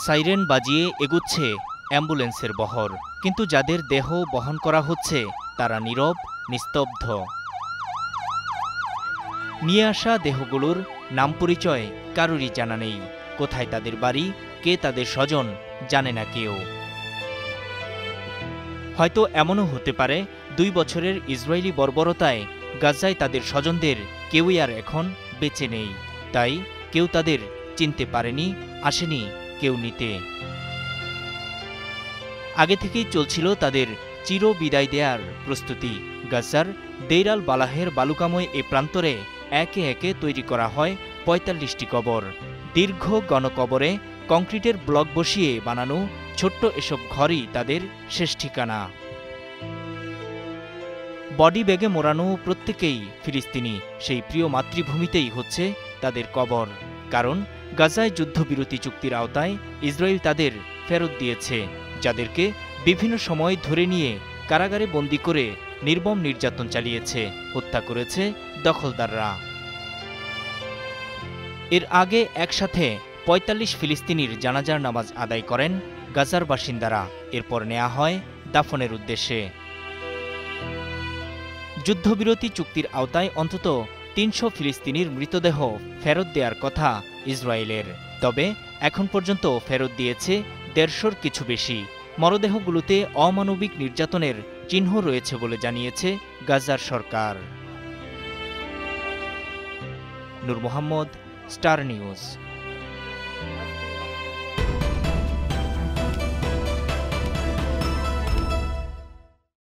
Siren বাজিয়ে এগুচ্ছে অ্যাম্বুলেন্সের বহর, কিন্তু যাদের দেহ বহন করা হচ্ছে তারা নীরব, নিস্তব্ধ। নিয়ে আসা দেহগুলোর নাম পরিচয় কারোরই জানা নেই। কোথায় তাদের বাড়ি, কে তাদের স্বজন, জানে না কেউ। হয়তো এমনও হতে পারে 2 বছরের ইসরায়েলি বর্বরতায় গাজায় তাদের স্বজনদের কেউই আর এখন বেঁচে নেই। তাই কেউ তাদের চিনতে পারেনি, আসেনি কেউ নিতে। আগে থেকেই চলছিল তাদের চির বিদায় দেয়ার প্রস্তুতি। গাজার দেইর আল বালাহের বালুকাময় এ প্রান্তরে একে একে তৈরি করা হয় ৪৫টি কবর। দীর্ঘ গণকবরে কংক্রিটের ব্লক বসিয়ে বানানো ছোট্ট এসব ঘরই তাদের শেষ ঠিকানা। বডি ব্যাগে মোড়ানো প্রত্যেকেই ফিলিস্তিনি। সেই প্রিয় মাতৃভূমিতেই হচ্ছে তাদের কবর। কারণ গাজায় যুদ্ধবিরতি চুক্তির আওতায় ইসরায়েল তাদের ফেরত দিয়েছে, যাদেরকে বিভিন্ন সময় ধরে নিয়ে কারাগারে বন্দী করে নির্মম নির্যাতন চালিয়েছে, হত্যা করেছে দখলদাররা। এর আগে একসাথে ৪৫ ফিলিস্তিনির জানাজার নামাজ আদায় করেন গাজার বাসিন্দারা। এরপর নেওয়া হয় দাফনের উদ্দেশ্যে। যুদ্ধবিরতি চুক্তির আওতায় অন্তত ৩০০ ফিলিস্তিনির মৃতদেহ ফেরত দেওয়ার কথা ইসরায়েলের। তবে এখন পর্যন্ত ফেরত দিয়েছে ১৫০-র কিছু বেশি। মরদেহগুলোতে অমানবিক নির্যাতনের চিহ্ন রয়েছে বলে জানিয়েছে গাজার সরকার। নূর মোহাম্মদ, স্টার নিউজ।